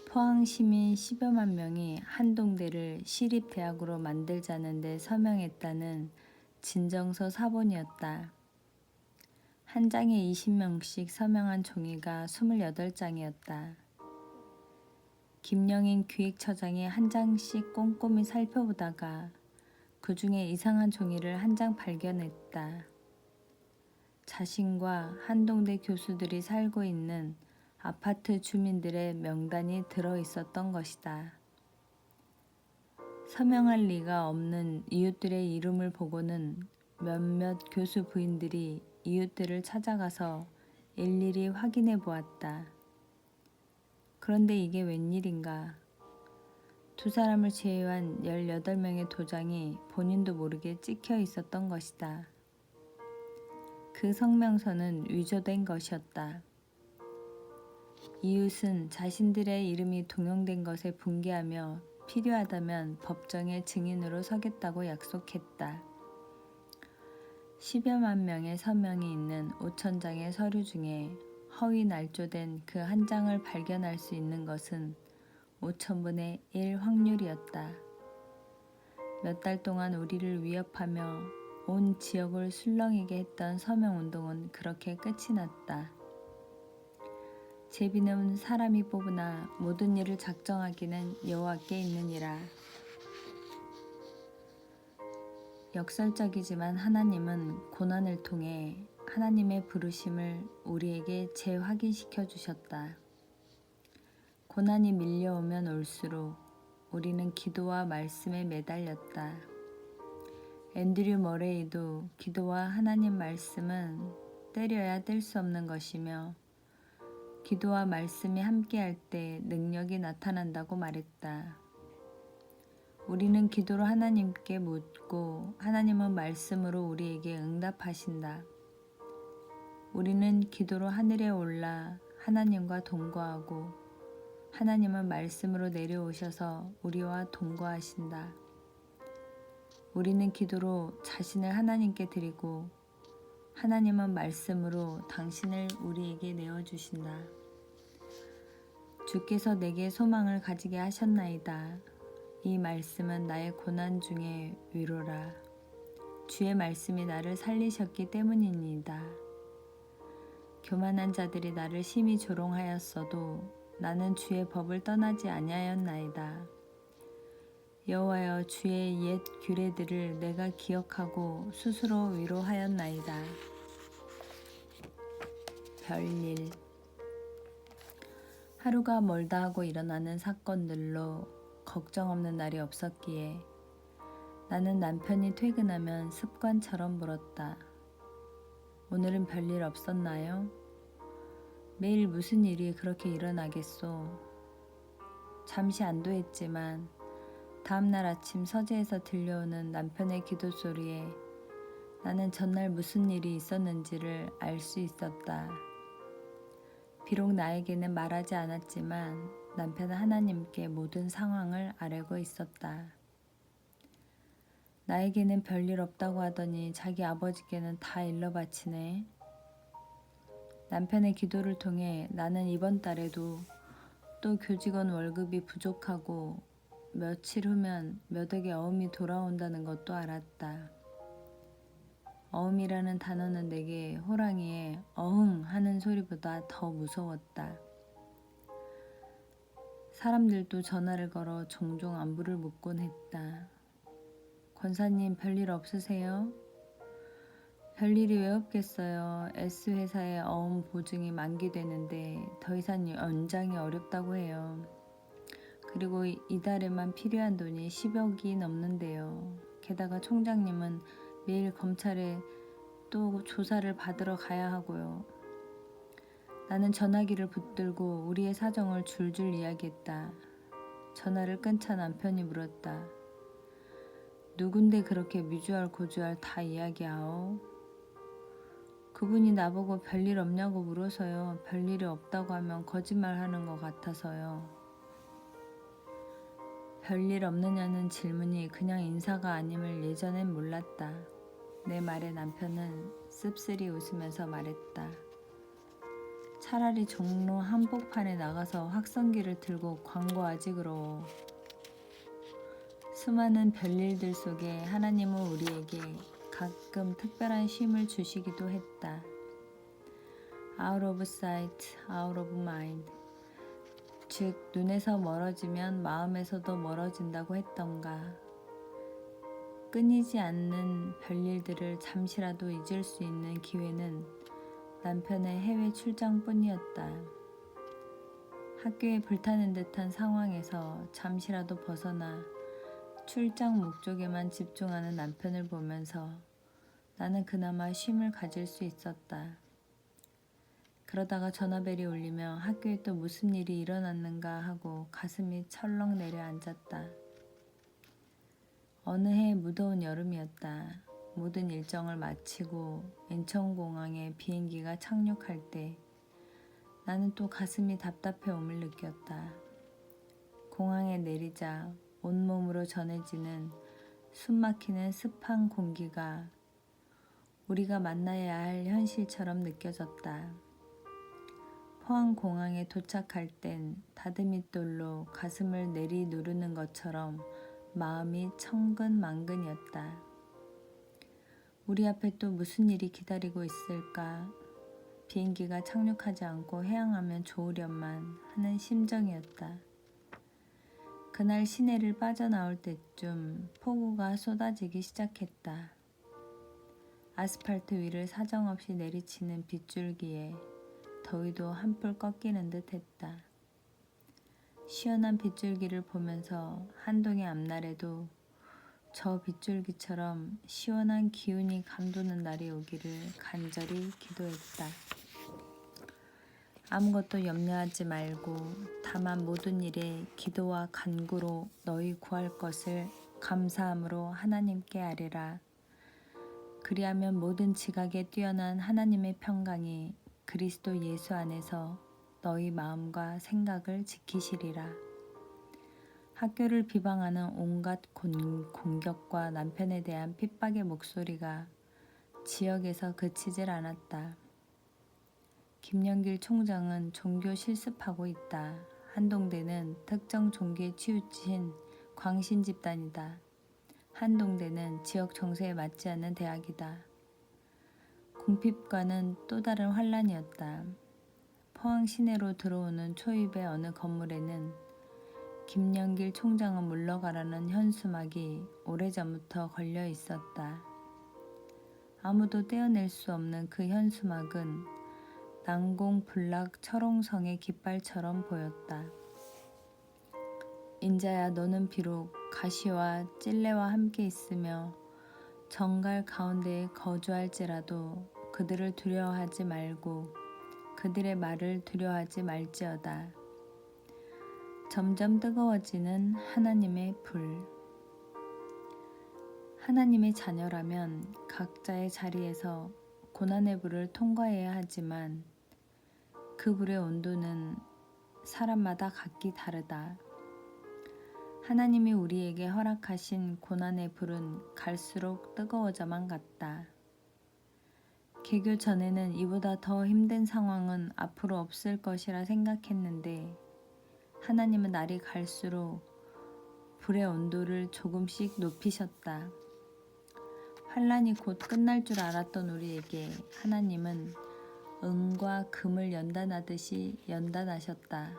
포항 시민 10여만 명이 한동대를 시립대학으로 만들자는 데 서명했다는 진정서 사본이었다. 한 장에 20명씩 서명한 종이가 28장이었다. 김영인 기획처장이 한 장씩 꼼꼼히 살펴보다가 그 중에 이상한 종이를 한 장 발견했다. 자신과 한동대 교수들이 살고 있는 아파트 주민들의 명단이 들어 있었던 것이다. 서명할 리가 없는 이웃들의 이름을 보고는 몇몇 교수 부인들이 이웃들을 찾아가서 일일이 확인해 보았다. 그런데 이게 웬일인가? 두 사람을 제외한 18명의 도장이 본인도 모르게 찍혀 있었던 것이다. 그 성명서는 위조된 것이었다. 이웃은 자신들의 이름이 동용된 것에 분개하며 필요하다면 법정의 증인으로 서겠다고 약속했다. 10여만 명의 서명이 있는 5,000장의 서류 중에 허위 날조된 그 한 장을 발견할 수 있는 것은 5,000분의 1 확률이었다. 몇 달 동안 우리를 위협하며 온 지역을 술렁이게 했던 서명운동은 그렇게 끝이 났다. 제비는 사람이 뽑으나 모든 일을 작정하기는 여호와께 있느니라. 역설적이지만 하나님은 고난을 통해 하나님의 부르심을 우리에게 재확인시켜 주셨다. 고난이 밀려오면 올수록 우리는 기도와 말씀에 매달렸다. 앤드류 머레이도 기도와 하나님 말씀은 때려야 뗄 수 없는 것이며 기도와 말씀이 함께할 때 능력이 나타난다고 말했다. 우리는 기도로 하나님께 묻고 하나님은 말씀으로 우리에게 응답하신다. 우리는 기도로 하늘에 올라 하나님과 동거하고 하나님은 말씀으로 내려오셔서 우리와 동거하신다. 우리는 기도로 자신을 하나님께 드리고 하나님은 말씀으로 당신을 우리에게 내어주신다. 주께서 내게 소망을 가지게 하셨나이다. 이 말씀은 나의 고난 중에 위로라. 주의 말씀이 나를 살리셨기 때문이니이다. 교만한 자들이 나를 심히 조롱하였어도 나는 주의 법을 떠나지 아니하였나이다. 여호와여, 주의 옛 규례들을 내가 기억하고 스스로 위로하였나이다. 별일. 하루가 멀다 하고 일어나는 사건들로 걱정 없는 날이 없었기에 나는 남편이 퇴근하면 습관처럼 물었다. 오늘은 별일 없었나요? 매일 무슨 일이 그렇게 일어나겠소? 잠시 안도했지만 다음날 아침 서재에서 들려오는 남편의 기도 소리에 나는 전날 무슨 일이 있었는지를 알 수 있었다. 비록 나에게는 말하지 않았지만 남편은 하나님께 모든 상황을 아뢰고 있었다. 나에게는 별일 없다고 하더니 자기 아버지께는 다 일러 바치네. 남편의 기도를 통해 나는 이번 달에도 또 교직원 월급이 부족하고 며칠 후면 몇억의 어음이 돌아온다는 것도 알았다. 어음이라는 단어는 내게 호랑이의 어흥 하는 소리보다 더 무서웠다. 사람들도 전화를 걸어 종종 안부를 묻곤 했다. 권사님, 별일 없으세요? 별일이 왜 없겠어요. S회사의 어음 보증이 만기되는데 더 이상 연장이 어렵다고 해요. 그리고 이달에만 필요한 돈이 10억이 넘는데요. 게다가 총장님은 매일 검찰에 또 조사를 받으러 가야 하고요. 나는 전화기를 붙들고 우리의 사정을 줄줄 이야기했다. 전화를 끊자 남편이 물었다. 누군데 그렇게 미주알 고주알 다 이야기하오? 그분이 나보고 별일 없냐고 물어서요. 별일이 없다고 하면 거짓말하는 것 같아서요. 별일 없느냐는 질문이 그냥 인사가 아님을 예전엔 몰랐다. 내 말에 남편은 씁쓸히 웃으면서 말했다. 차라리 종로 한복판에 나가서 확성기를 들고 광고하지 그러오. 수많은 별일들 속에 하나님은 우리에게 가끔 특별한 쉼을 주시기도 했다. Out of sight, out of mind. 즉 눈에서 멀어지면 마음에서도 멀어진다고 했던가. 끊이지 않는 별일들을 잠시라도 잊을 수 있는 기회는 남편의 해외 출장뿐이었다. 학교에 불타는 듯한 상황에서 잠시라도 벗어나 출장 목적에만 집중하는 남편을 보면서 나는 그나마 쉼을 가질 수 있었다. 그러다가 전화벨이 울리며 학교에 또 무슨 일이 일어났는가 하고 가슴이 철렁 내려앉았다. 어느 해 무더운 여름이었다. 모든 일정을 마치고 인천공항에 비행기가 착륙할 때 나는 또 가슴이 답답해옴을 느꼈다. 공항에 내리자 온몸으로 전해지는 숨막히는 습한 공기가 우리가 만나야 할 현실처럼 느껴졌다. 포항공항에 도착할 땐 다듬이돌로 가슴을 내리 누르는 것처럼 마음이 천근만근이었다. 우리 앞에 또 무슨 일이 기다리고 있을까? 비행기가 착륙하지 않고 해양하면 좋으련만 하는 심정이었다. 그날 시내를 빠져나올 때쯤 폭우가 쏟아지기 시작했다. 아스팔트 위를 사정없이 내리치는 빗줄기에 더위도 한풀 꺾이는 듯 했다. 시원한 빗줄기를 보면서 한동의 앞날에도 저 빗줄기처럼 시원한 기운이 감도는 날이 오기를 간절히 기도했다. 아무것도 염려하지 말고 다만 모든 일에 기도와 간구로 너희 구할 것을 감사함으로 하나님께 아뢰라. 그리하면 모든 지각에 뛰어난 하나님의 평강이 그리스도 예수 안에서 너희 마음과 생각을 지키시리라. 학교를 비방하는 온갖 공격과 남편에 대한 핍박의 목소리가 지역에서 그치질 않았다. 김영길 총장은 종교 실습하고 있다. 한동대는 특정 종교에 치우친 광신 집단이다. 한동대는 지역 정세에 맞지 않는 대학이다. 궁핍과는 또 다른 환란이었다. 포항 시내로 들어오는 초입의 어느 건물에는 김영길 총장은 물러가라는 현수막이 오래전부터 걸려 있었다. 아무도 떼어낼 수 없는 그 현수막은 난공불락 철옹성의 깃발처럼 보였다. 인자야, 너는 비록 가시와 찔레와 함께 있으며 정갈 가운데에 거주할지라도 그들을 두려워하지 말고 그들의 말을 두려워하지 말지어다. 점점 뜨거워지는 하나님의 불. 하나님의 자녀라면 각자의 자리에서 고난의 불을 통과해야 하지만 그 불의 온도는 사람마다 각기 다르다. 하나님이 우리에게 허락하신 고난의 불은 갈수록 뜨거워져만 갔다. 개교 전에는 이보다 더 힘든 상황은 앞으로 없을 것이라 생각했는데 하나님은 날이 갈수록 불의 온도를 조금씩 높이셨다. 환란이 곧 끝날 줄 알았던 우리에게 하나님은 은과 금을 연단하듯이 연단하셨다.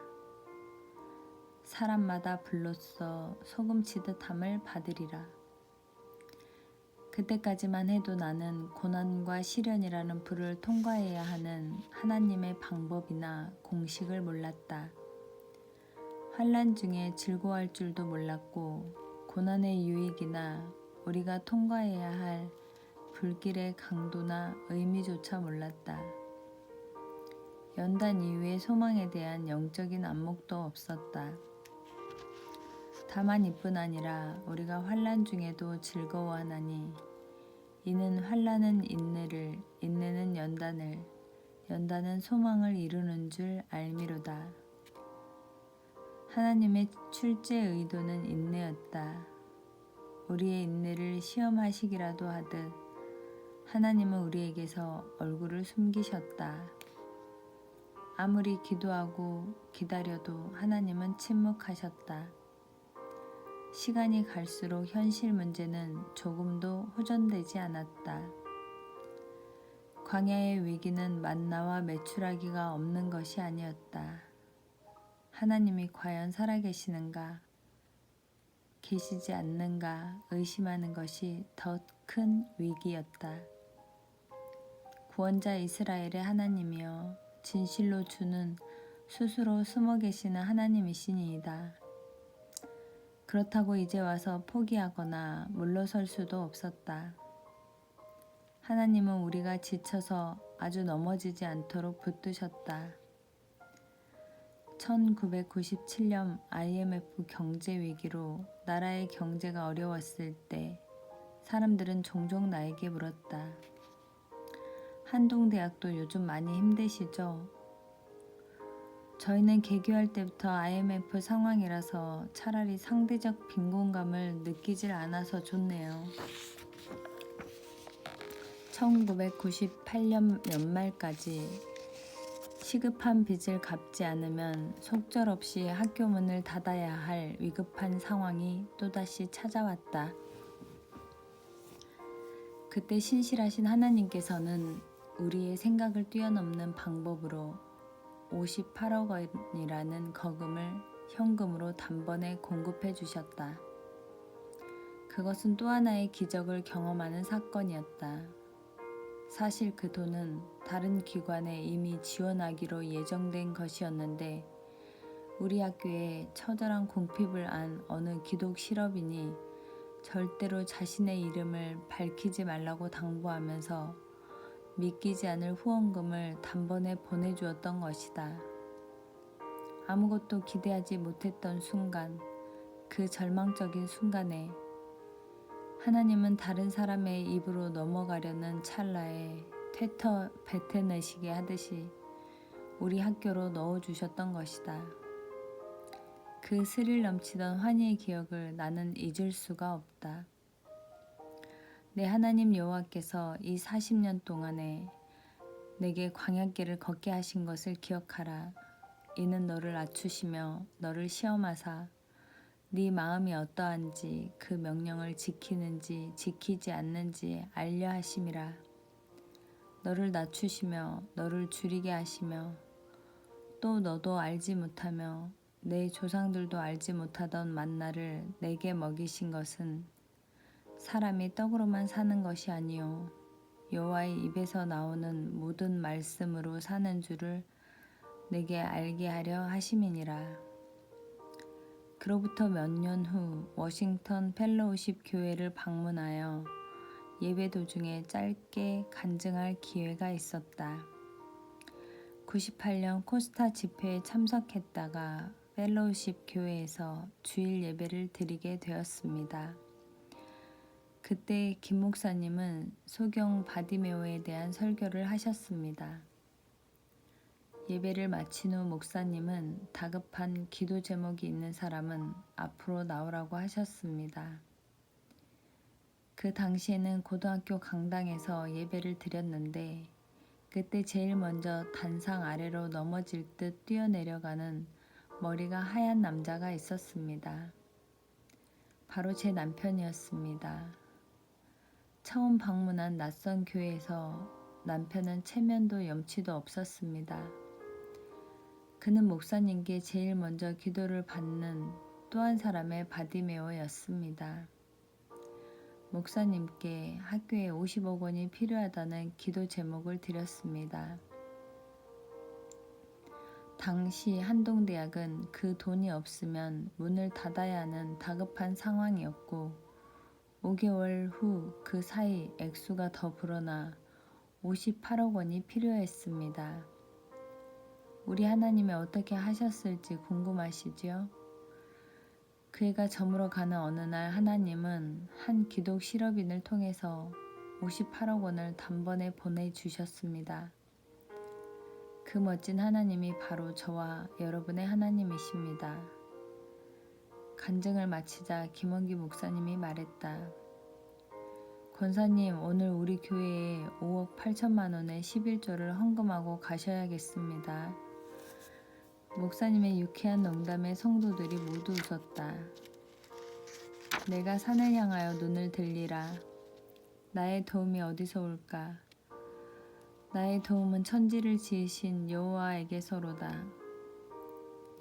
사람마다 불로써 소금치듯 함을 받으리라. 그때까지만 해도 나는 고난과 시련이라는 불을 통과해야 하는 하나님의 방법이나 공식을 몰랐다. 환란 중에 즐거워할 줄도 몰랐고 고난의 유익이나 우리가 통과해야 할 불길의 강도나 의미조차 몰랐다. 연단 이후의 소망에 대한 영적인 안목도 없었다. 다만 이뿐 아니라 우리가 환란 중에도 즐거워하나니 이는 환란은 인내를, 인내는 연단을, 연단은 소망을 이루는 줄 알미로다. 하나님의 출제 의도는 인내였다. 우리의 인내를 시험하시기라도 하듯 하나님은 우리에게서 얼굴을 숨기셨다. 아무리 기도하고 기다려도 하나님은 침묵하셨다. 시간이 갈수록 현실 문제는 조금도 호전되지 않았다. 광야의 위기는 만나와 메추라기가 없는 것이 아니었다. 하나님이 과연 살아계시는가, 계시지 않는가 의심하는 것이 더 큰 위기였다. 구원자 이스라엘의 하나님이여, 진실로 주는 스스로 숨어 계시는 하나님이시니이다. 그렇다고 이제 와서 포기하거나 물러설 수도 없었다. 하나님은 우리가 지쳐서 아주 넘어지지 않도록 붙드셨다. 1997년 IMF 경제 위기로 나라의 경제가 어려웠을 때 사람들은 종종 나에게 물었다. 한동대학도 요즘 많이 힘드시죠? 저희는 개교할 때부터 IMF 상황이라서 차라리 상대적 빈곤감을 느끼질 않아서 좋네요. 1998년 연말까지 시급한 빚을 갚지 않으면 속절없이 학교 문을 닫아야 할 위급한 상황이 또다시 찾아왔다. 그때 신실하신 하나님께서는 우리의 생각을 뛰어넘는 방법으로 58억 원이라는 거금을 현금으로 단번에 공급해 주셨다. 그것은 또 하나의 기적을 경험하는 사건이었다. 사실 그 돈은 다른 기관에 이미 지원하기로 예정된 것이었는데 우리 학교에 처절한 궁핍을 안 어느 기독 실업인이 절대로 자신의 이름을 밝히지 말라고 당부하면서 믿기지 않을 후원금을 단번에 보내주었던 것이다. 아무것도 기대하지 못했던 순간, 그 절망적인 순간에 하나님은 다른 사람의 입으로 넘어가려는 찰나에 퇴터 뱉어내시게 하듯이 우리 학교로 넣어주셨던 것이다. 그 스릴 넘치던 환희의 기억을 나는 잊을 수가 없다. 내 하나님 여호와께서 이 40년 동안에 내게 광야길을 걷게 하신 것을 기억하라. 이는 너를 낮추시며 너를 시험하사 네 마음이 어떠한지 그 명령을 지키는지 지키지 않는지 알려 하심이라. 너를 낮추시며 너를 줄이게 하시며 또 너도 알지 못하며 내 조상들도 알지 못하던 만나를 내게 먹이신 것은 사람이 떡으로만 사는 것이 아니요 여호와의 입에서 나오는 모든 말씀으로 사는 줄을 내게 알게 하려 하심이니라. 그로부터 몇 년 후 워싱턴 펠로우십 교회를 방문하여 예배 도중에 짧게 간증할 기회가 있었다. 98년 코스타 집회에 참석했다가 펠로우십 교회에서 주일 예배를 드리게 되었습니다. 그때 김 목사님은 소경 바디메오에 대한 설교를 하셨습니다. 예배를 마친 후 목사님은 다급한 기도 제목이 있는 사람은 앞으로 나오라고 하셨습니다. 그 당시에는 고등학교 강당에서 예배를 드렸는데 그때 제일 먼저 단상 아래로 넘어질 듯 뛰어내려가는 머리가 하얀 남자가 있었습니다. 바로 제 남편이었습니다. 처음 방문한 낯선 교회에서 남편은 체면도 염치도 없었습니다. 그는 목사님께 제일 먼저 기도를 받는 또 한 사람의 바디메오였습니다. 목사님께 학교에 50억 원이 필요하다는 기도 제목을 드렸습니다. 당시 한동대학은 그 돈이 없으면 문을 닫아야 하는 다급한 상황이었고 5개월 후 그 사이 액수가 더 불어나 58억 원이 필요했습니다. 우리 하나님이 어떻게 하셨을지 궁금하시죠? 그 해가 저물어 가는 어느 날 하나님은 한 기독 실업인을 통해서 58억 원을 단번에 보내주셨습니다. 그 멋진 하나님이 바로 저와 여러분의 하나님이십니다. 간증을 마치자 김원기 목사님이 말했다. 권사님, 오늘 우리 교회에 5억 8천만 원의 11조를 헌금하고 가셔야겠습니다. 목사님의 유쾌한 농담에 성도들이 모두 웃었다. 내가 산을 향하여 눈을 들리라. 나의 도움이 어디서 올까? 나의 도움은 천지를 지으신 여호와에게서로다.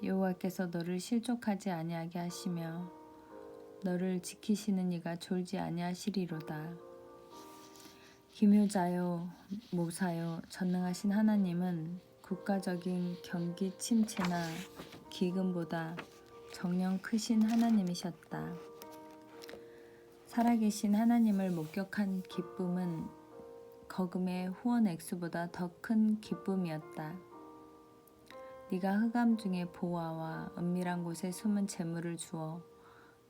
여호와께서 너를 실족하지 아니하게 하시며 너를 지키시는 이가 졸지 아니하시리로다. 기묘자요 모사요 전능하신 하나님은 국가적인 경기 침체나 기근보다 정녕 크신 하나님이셨다. 살아계신 하나님을 목격한 기쁨은 거금의 후원 액수보다 더 큰 기쁨이었다. 네가 흑암 중에 보화와 은밀한 곳에 숨은 재물을 주어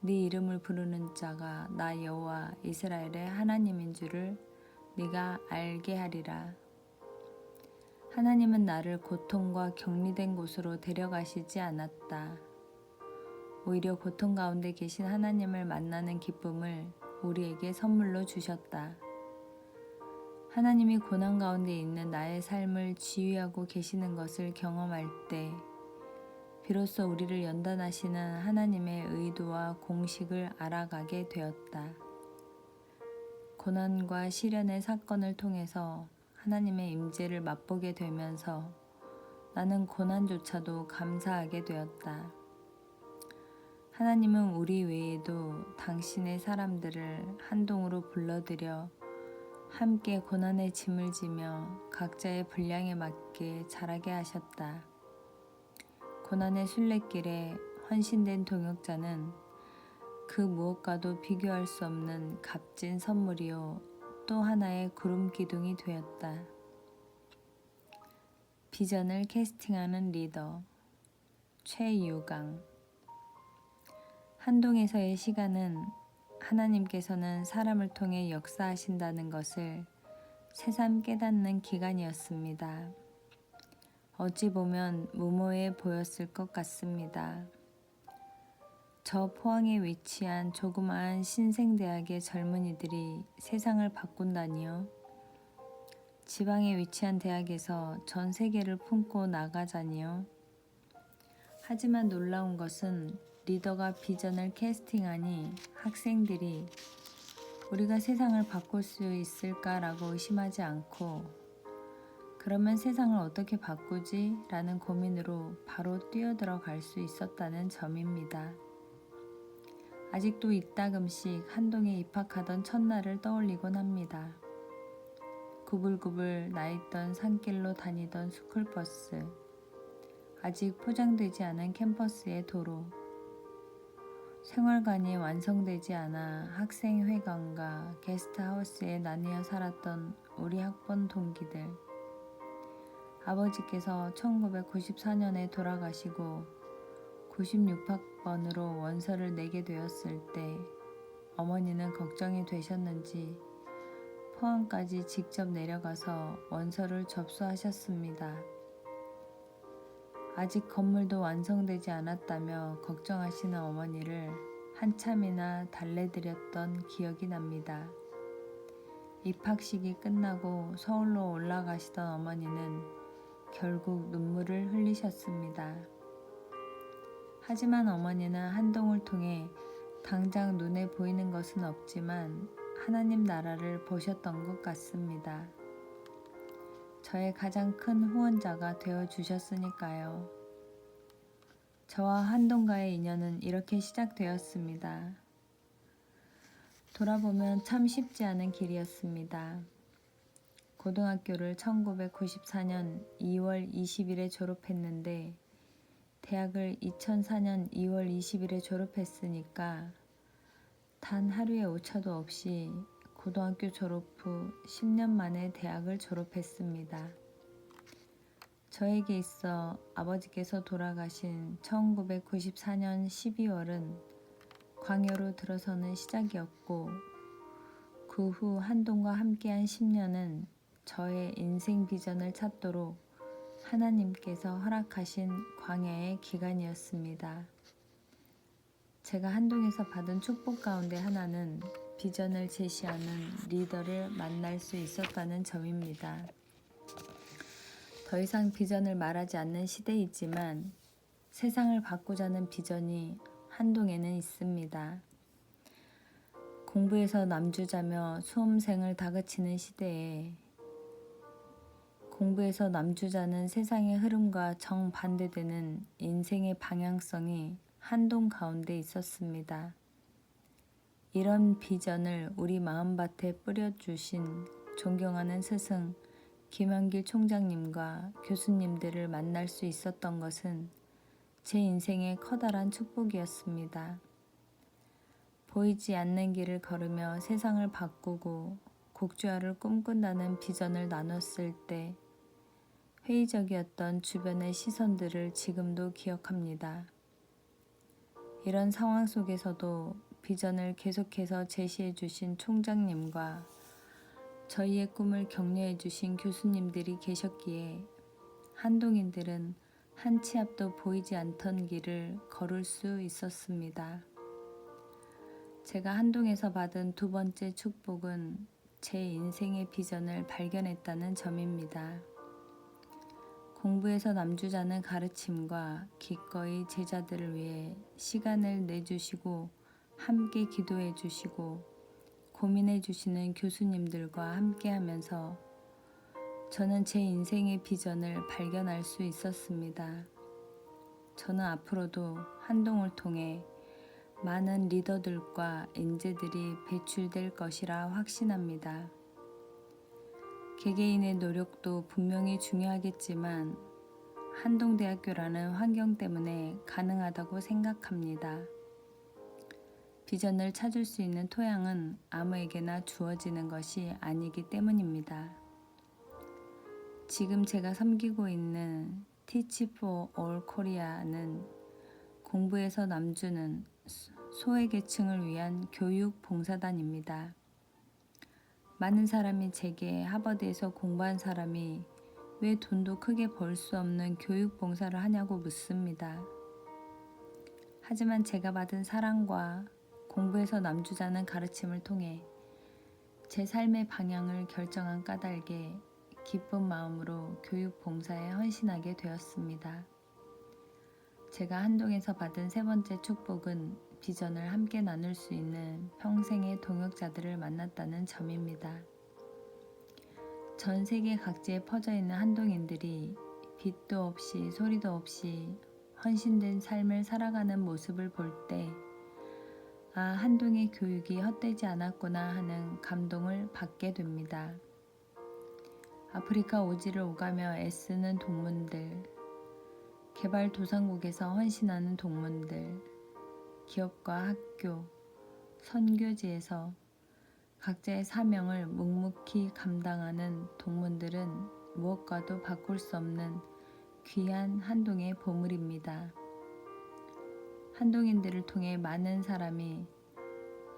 네 이름을 부르는 자가 나 여호와 이스라엘의 하나님인 줄을 네가 알게 하리라. 하나님은 나를 고통과 격리된 곳으로 데려가시지 않았다. 오히려 고통 가운데 계신 하나님을 만나는 기쁨을 우리에게 선물로 주셨다. 하나님이 고난 가운데 있는 나의 삶을 지휘하고 계시는 것을 경험할 때 비로소 우리를 연단하시는 하나님의 의도와 공식을 알아가게 되었다. 고난과 시련의 사건을 통해서 하나님의 임재를 맛보게 되면서 나는 고난조차도 감사하게 되었다. 하나님은 우리 외에도 당신의 사람들을 한동으로 불러들여 함께 고난의 짐을 지며 각자의 분량에 맞게 자라게 하셨다. 고난의 순례길에 헌신된 동역자는 그 무엇과도 비교할 수 없는 값진 선물이요 또 하나의 구름 기둥이 되었다. 비전을 캐스팅하는 리더 최유강. 한동에서의 시간은 하나님께서는 사람을 통해 역사하신다는 것을 새삼 깨닫는 기간이었습니다. 어찌 보면 무모해 보였을 것 같습니다. 저 포항에 위치한 조그마한 신생대학의 젊은이들이 세상을 바꾼다니요. 지방에 위치한 대학에서 전 세계를 품고 나가자니요. 하지만 놀라운 것은 리더가 비전을 캐스팅하니 학생들이 우리가 세상을 바꿀 수 있을까라고 의심하지 않고 그러면 세상을 어떻게 바꾸지? 라는 고민으로 바로 뛰어들어 갈 수 있었다는 점입니다. 아직도 이따금씩 한동에 입학하던 첫날을 떠올리곤 합니다. 구불구불 나있던 산길로 다니던 스쿨버스, 아직 포장되지 않은 캠퍼스의 도로, 생활관이 완성되지 않아 학생회관과 게스트하우스에 나뉘어 살았던 우리 학번 동기들, 아버지께서 1994년에 돌아가시고 96학번으로 원서를 내게 되었을 때 어머니는 걱정이 되셨는지 포항까지 직접 내려가서 원서를 접수하셨습니다. 아직 건물도 완성되지 않았다며 걱정하시는 어머니를 한참이나 달래드렸던 기억이 납니다. 입학식이 끝나고 서울로 올라가시던 어머니는 결국 눈물을 흘리셨습니다. 하지만 어머니는 한동을 통해 당장 눈에 보이는 것은 없지만 하나님 나라를 보셨던 것 같습니다. 저의 가장 큰 후원자가 되어 주셨으니까요. 저와 한동과의 인연은 이렇게 시작되었습니다. 돌아보면 참 쉽지 않은 길이었습니다. 고등학교를 1994년 2월 20일에 졸업했는데 대학을 2004년 2월 20일에 졸업했으니까 단 하루의 오차도 없이 고등학교 졸업 후 10년 만에 대학을 졸업했습니다. 저에게 있어 아버지께서 돌아가신 1994년 12월은 광야로 들어서는 시작이었고 그 후 한동과 함께한 10년은 저의 인생 비전을 찾도록 하나님께서 허락하신 광야의 기간이었습니다. 제가 한동에서 받은 축복 가운데 하나는 비전을 제시하는 리더를 만날 수 있었다는 점입니다. 더 이상 비전을 말하지 않는 시대이지만 세상을 바꾸자는 비전이 한동에는 있습니다. 공부에서 남주자며 수험생을 다그치는 시대에 공부에서 남주자는 세상의 흐름과 정반대되는 인생의 방향성이 한동 가운데 있었습니다. 이런 비전을 우리 마음밭에 뿌려주신 존경하는 스승 김한길 총장님과 교수님들을 만날 수 있었던 것은 제 인생의 커다란 축복이었습니다. 보이지 않는 길을 걸으며 세상을 바꾸고 국제화를 꿈꾼다는 비전을 나눴을 때 회의적이었던 주변의 시선들을 지금도 기억합니다. 이런 상황 속에서도 비전을 계속해서 제시해 주신 총장님과 저희의 꿈을 격려해 주신 교수님들이 계셨기에 한동인들은 한 치 앞도 보이지 않던 길을 걸을 수 있었습니다. 제가 한동에서 받은 두 번째 축복은 제 인생의 비전을 발견했다는 점입니다. 공부에서 남주자는 가르침과 기꺼이 제자들을 위해 시간을 내주시고 함께 기도해 주시고 고민해 주시는 교수님들과 함께 하면서 저는 제 인생의 비전을 발견할 수 있었습니다. 저는 앞으로도 한동을 통해 많은 리더들과 인재들이 배출될 것이라 확신합니다. 개개인의 노력도 분명히 중요하겠지만 한동대학교라는 환경 때문에 가능하다고 생각합니다. 비전을 찾을 수 있는 토양은 아무에게나 주어지는 것이 아니기 때문입니다. 지금 제가 섬기고 있는 Teach for All Korea는 공부에서 남주는 소외계층을 위한 교육 봉사단입니다. 많은 사람이 제게 하버드에서 공부한 사람이 왜 돈도 크게 벌 수 없는 교육 봉사를 하냐고 묻습니다. 하지만 제가 받은 사랑과 공부에서 남주자는 가르침을 통해 제 삶의 방향을 결정한 까닭에 기쁜 마음으로 교육 봉사에 헌신하게 되었습니다. 제가 한동에서 받은 세 번째 축복은 비전을 함께 나눌 수 있는 평생의 동역자들을 만났다는 점입니다. 전 세계 각지에 퍼져 있는 한동인들이 빛도 없이 소리도 없이 헌신된 삶을 살아가는 모습을 볼 때, 아, 한동의 교육이 헛되지 않았구나 하는 감동을 받게 됩니다. 아프리카 오지를 오가며 애쓰는 동문들, 개발도상국에서 헌신하는 동문들, 기업과 학교, 선교지에서 각자의 사명을 묵묵히 감당하는 동문들은 무엇과도 바꿀 수 없는 귀한 한동의 보물입니다. 한동인들을 통해 많은 사람이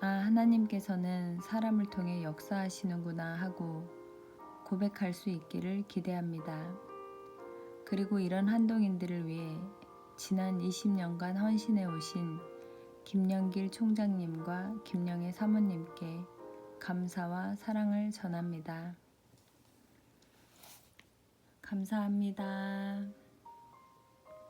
아, 하나님께서는 사람을 통해 역사하시는구나 하고 고백할 수 있기를 기대합니다. 그리고 이런 한동인들을 위해 지난 20년간 헌신해 오신 김영길 총장님과 김영애 사모님께 감사와 사랑을 전합니다. 감사합니다.